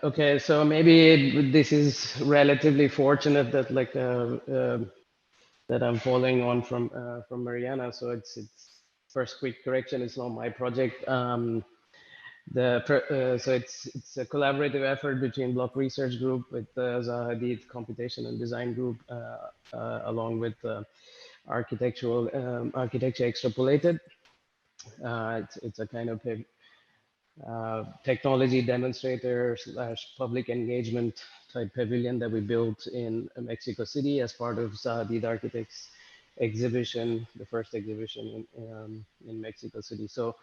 Okay, so maybe this is relatively fortunate that that I'm following on from Mariana. So it's first quick correction. It's not my project. So it's a collaborative effort between Block Research Group with the Zaha Hadid Computation and Design Group, along with Architecture Extrapolated. It's a kind of technology demonstrator slash public engagement type pavilion that we built in Mexico City as part of Zaha Hadid Architects exhibition, the first exhibition in Mexico City. So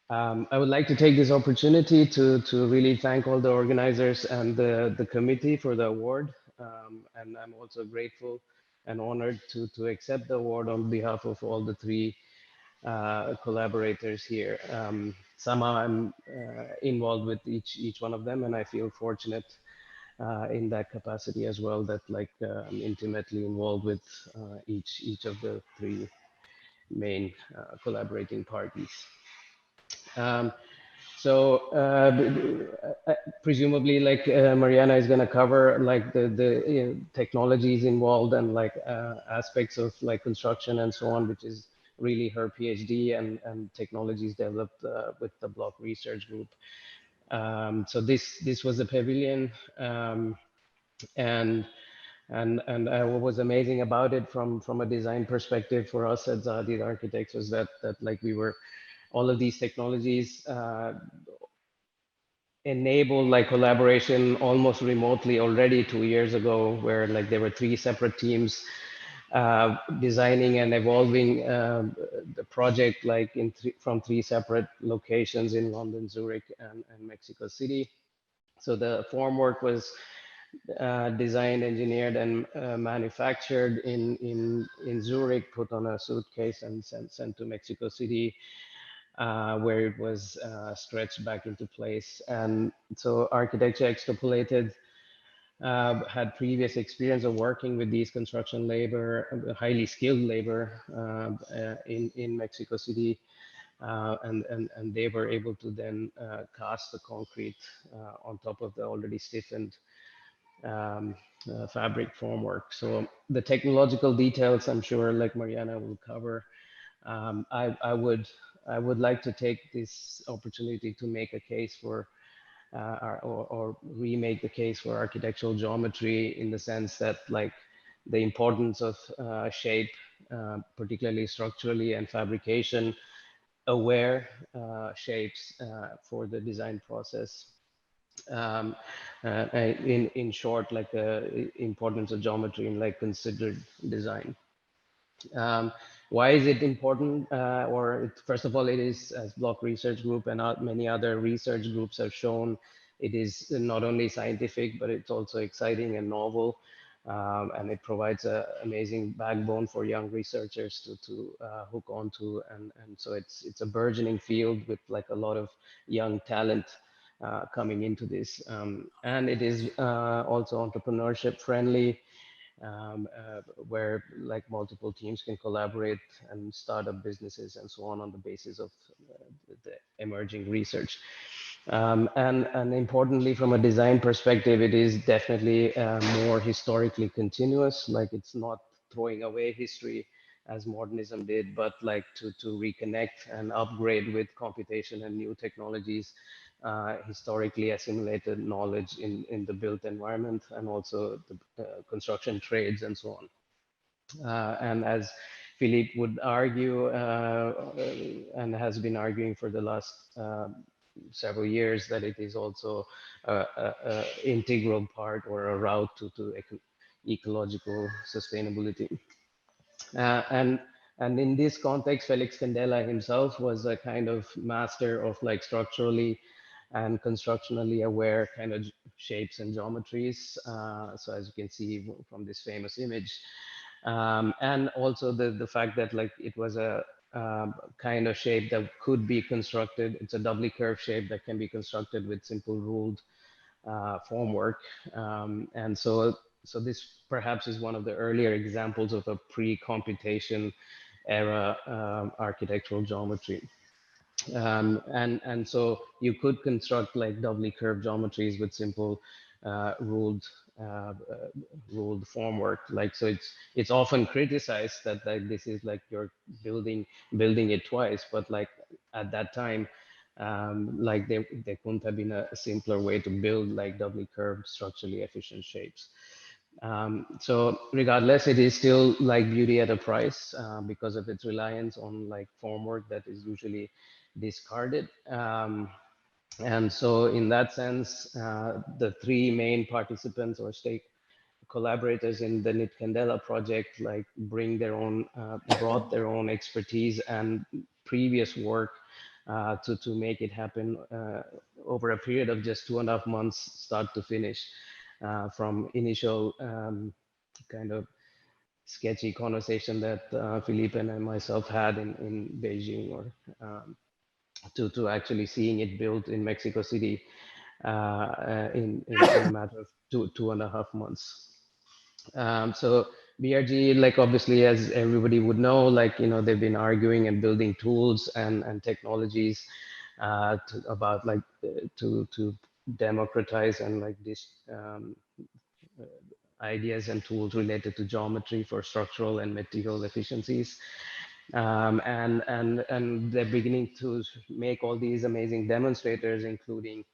I would like to take this opportunity to really thank all the organizers and the committee for the award. And I'm also grateful and honored to accept the award on behalf of all the three collaborators here. Somehow I'm involved with each one of them, and I feel fortunate in that capacity as well, that I'm intimately involved with each of the three main collaborating parties. Presumably, Mariana is going to cover the technologies involved and aspects of construction and so on, which is really her PhD and technologies developed with the Block Research Group. So this was a pavilion, and what was amazing about it from a design perspective for us at Zaha Hadid Architects was that we were, all of these technologies enable collaboration almost remotely already 2 years ago, where there were three separate teams designing and evolving the project from three separate locations in London, Zurich, and Mexico City. So the formwork was designed, engineered, and manufactured in Zurich, put on a suitcase and sent to Mexico City, where it was stretched back into place. And so Architecture Extrapolated had previous experience of working with these construction labor, highly skilled labor in Mexico City. And they were able to then cast the concrete on top of the already stiffened fabric formwork. So the technological details, I'm sure, Mariana will cover. I would like to take this opportunity to make a case for, or remake the case for architectural geometry, in the sense that the importance of shape, particularly structurally, and fabrication aware shapes for the design process. In short, the importance of geometry in considered design. Why is it important? First of all, it is, as Block Research Group and many other research groups have shown, it is not only scientific, but it's also exciting and novel. And it provides an amazing backbone for young researchers to hook onto. And so it's a burgeoning field with a lot of young talent coming into this. And it is also entrepreneurship friendly. Where multiple teams can collaborate and start up businesses and so on the basis of the emerging research. And importantly, from a design perspective, it is definitely more historically continuous. It's not throwing away history as modernism did, but to reconnect and upgrade with computation and new technologies, historically assimilated knowledge in the built environment, and also the construction trades and so on. And as Philippe would argue, and has been arguing for the last several years, that it is also a integral part or a route to ecological sustainability. And in this context, Félix Candela himself was a kind of master of structurally and constructionally aware kind of shapes and geometries. So as you can see from this famous image, and also the fact that it was a kind of shape that could be constructed. It's a doubly curved shape that can be constructed with simple ruled formwork. And so this perhaps is one of the earlier examples of a pre-computation era architectural geometry. And so you could construct like doubly curved geometries with simple ruled uh, uh, ruled formwork. Like, so it's often criticized that like this is like you're building it twice, but like at that time, like there couldn't have been a simpler way to build like doubly curved structurally efficient shapes. So regardless, it is still like beauty at a price because of its reliance on like formwork that is usually discarded. And so in that sense, the three main participants or stake collaborators in the KnitCandela project like brought their own expertise and previous work to make it happen over a period of just 2.5 months, start to finish, from initial kind of sketchy conversation that Philippe and I myself had in Beijing, or to actually seeing it built in Mexico City in a matter of 2.5 months. So BRG, like obviously, as everybody would know, like, they've been arguing and building tools and technologies about like to democratize and like this ideas and tools related to geometry for structural and material efficiencies. And they're beginning to make all these amazing demonstrators, including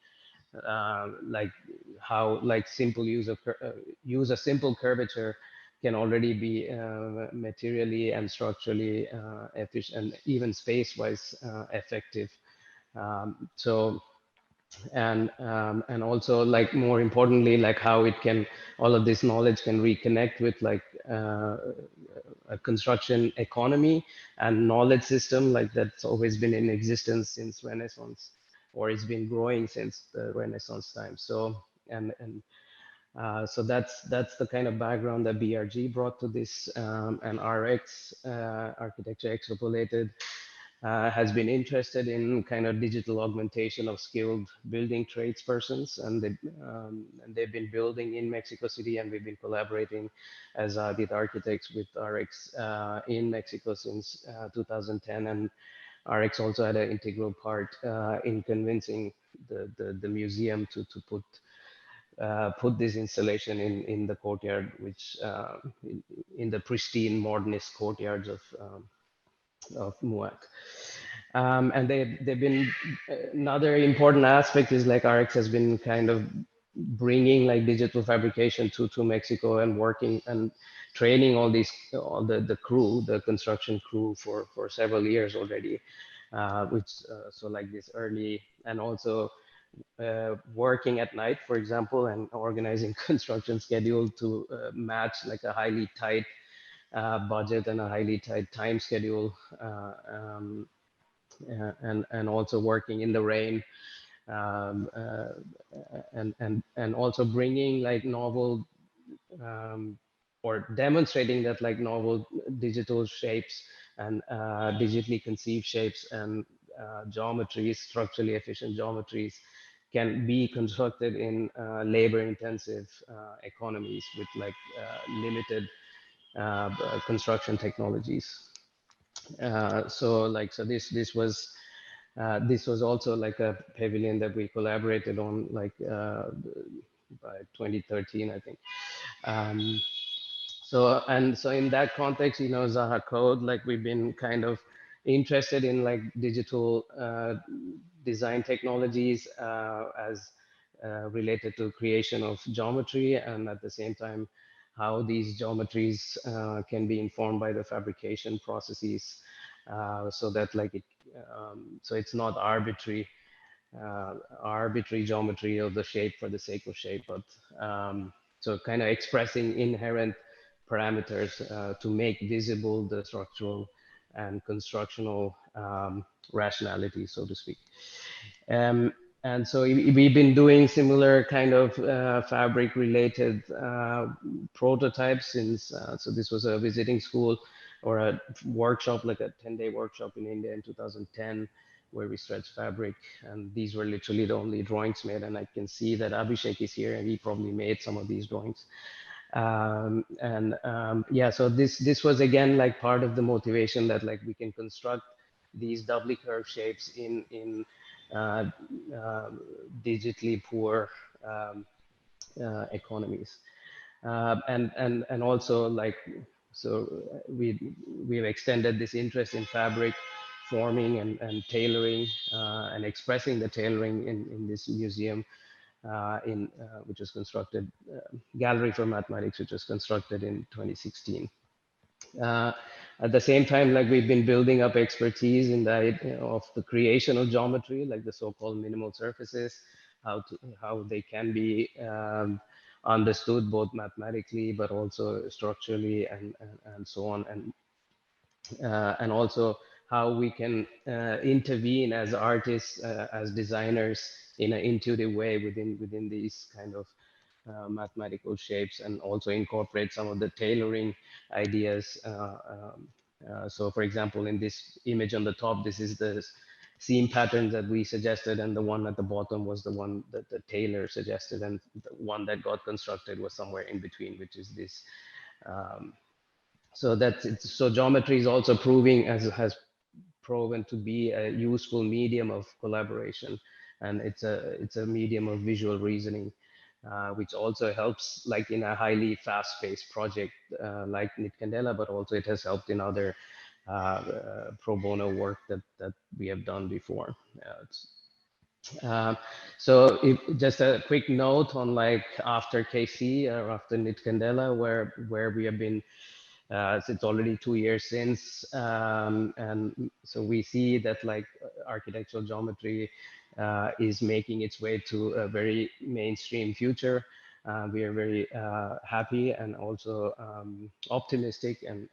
like how like simple use a simple curvature can already be materially and structurally efficient, even space-wise effective. So and also like more importantly, like how it can, all of this knowledge can reconnect with like a construction economy and knowledge system like that's always been in existence since Renaissance, or it's been growing since the Renaissance time. So so that's the kind of background that BRG brought to this, and RX architecture extrapolated has been interested in kind of digital augmentation of skilled building tradespersons, and they've been building in Mexico City, and we've been collaborating as Zaha Hadid Architects with RX in Mexico since 2010, and RX also had an integral part in convincing the museum to put this installation in the courtyard, which in the pristine modernist courtyards of MUAC. And they've been, another important aspect is like RX has been kind of bringing like digital fabrication to Mexico and working and training all the crew, the construction crew for several years already, which so like this early, and also working at night, for example, and organizing construction schedule to match like a highly tight budget and a highly tight time schedule, and also working in the rain, and also bringing like novel, or demonstrating that like novel digital shapes and digitally conceived shapes and geometries, structurally efficient geometries, can be constructed in labor-intensive economies with like limited construction technologies. So this was also like a pavilion that we collaborated on like by 2013, I think. Um, so in that context, ZHCODE, like we've been kind of interested in like digital design technologies as related to creation of geometry, and at the same time, how these geometries can be informed by the fabrication processes, so that like so it's not arbitrary geometry of the shape for the sake of shape, but so kind of expressing inherent parameters to make visible the structural and constructional rationality, so to speak. And so we've been doing similar kind of fabric related prototypes since, so this was a visiting school or a workshop, like a 10-day workshop in India in 2010, where we stretched fabric. And these were literally the only drawings made. And I can see that Abhishek is here, and he probably made some of these drawings. Yeah, so this was again like part of the motivation that like we can construct these doubly curved shapes in digitally poor economies. And also like, so we've extended this interest in fabric forming and tailoring and expressing the tailoring in this museum which was constructed, Gallery for Mathematics, which was constructed in 2016. At the same time, like we've been building up expertise in the of the creation of geometry, like the so-called minimal surfaces, how they can be understood both mathematically but also structurally and so on, and also how we can intervene as artists, as designers in an intuitive way within these kind of mathematical shapes, and also incorporate some of the tailoring ideas. So for example, in this image on the top, this is the seam pattern that we suggested, and the one at the bottom was the one that the tailor suggested, and the one that got constructed was somewhere in between, which is this. So that's it. So geometry is also proving, as has proven to be, a useful medium of collaboration, and it's a medium of visual reasoning, which also helps like in a highly fast-paced project like KnitCandela, but also it has helped in other pro bono work that we have done before. So just a quick note on like after KC or after KnitCandela, where we have been. It's already 2 years since, and so we see that like architectural geometry is making its way to a very mainstream future. We are very happy and also optimistic, and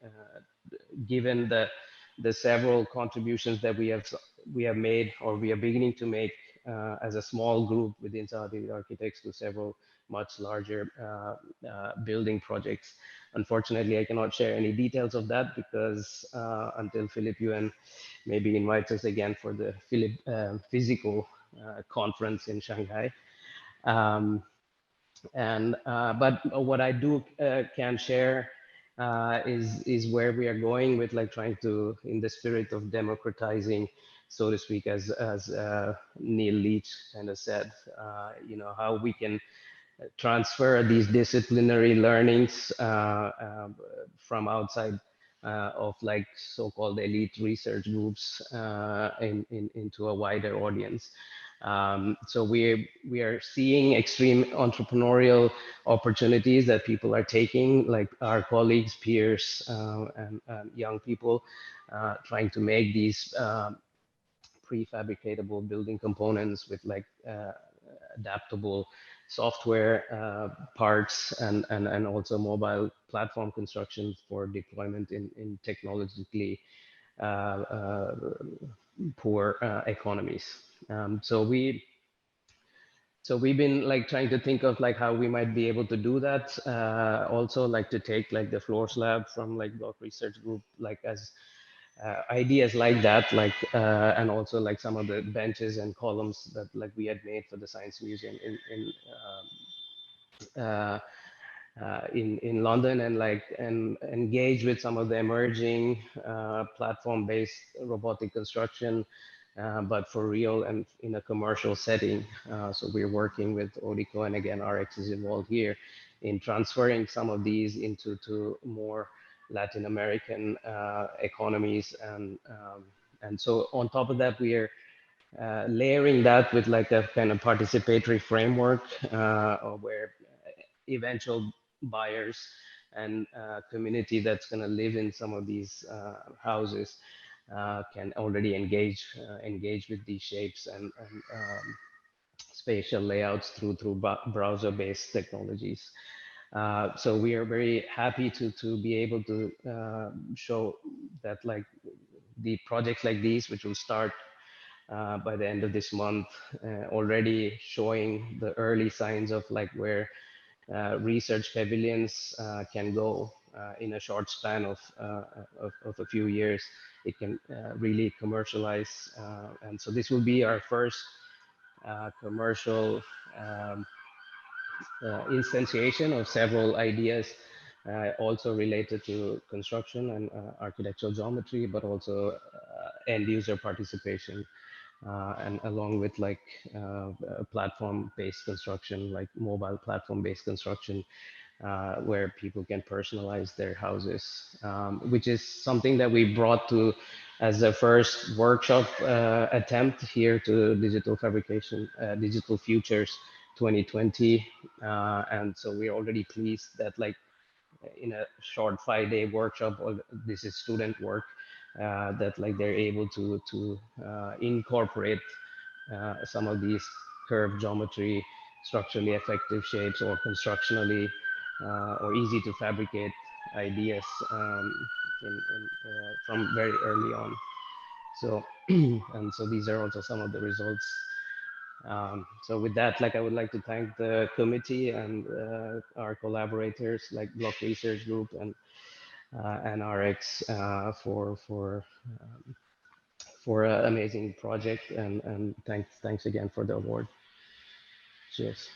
given the several contributions that we have made, or we are beginning to make as a small group within Zaha Hadid Architects, to several much larger building projects. Unfortunately, I cannot share any details of that because until Philip Yuan maybe invites us again for the physical conference in Shanghai. But what I do can share is where we are going with, like, trying to, in the spirit of democratizing, so to speak, as Neil Leach kind of said, you know, how we can transfer these disciplinary learnings from outside of like so-called elite research groups into a wider audience. So we are seeing extreme entrepreneurial opportunities that people are taking, like our colleagues, peers, and young people trying to make these prefabricatable building components with like adaptable software parts, and also mobile platform construction for deployment in technologically poor economies. So we've been like trying to think of like how we might be able to do that. Also like to take like the floor slab from like Block Research Group, like as ideas like that, like and also like some of the benches and columns that like we had made for the Science Museum in London, and like engage with some of the emerging platform-based robotic construction, but for real and in a commercial setting. So we're working with Orico, and again, RX is involved here in transferring some of these into more Latin American economies, and so on top of that, we are layering that with like a kind of participatory framework where eventual buyers and community that's going to live in some of these houses can already engage with these shapes and spatial layouts through browser-based technologies. So we are very happy to be able to show that like the projects like these, which will start by the end of this month, already showing the early signs of like where research pavilions can go in a short span of a few years. It can really commercialize, and so this will be our first commercial instantiation of several ideas, also related to construction and architectural geometry, but also end user participation, and along with like platform-based construction, like mobile platform-based construction, where people can personalize their houses, which is something that we brought to as a first workshop attempt here to Digital Fabrication, Digital Futures 2020. And so we're already pleased that like in a short 5-day workshop, or this is student work, that like they're able to incorporate some of these curved geometry, structurally effective shapes, or constructionally or easy to fabricate ideas from very early on. So and so these are also some of the results. So with that, like I would like to thank the committee and our collaborators like Block Research Group and RX for an amazing project, and thanks again for the award. Cheers.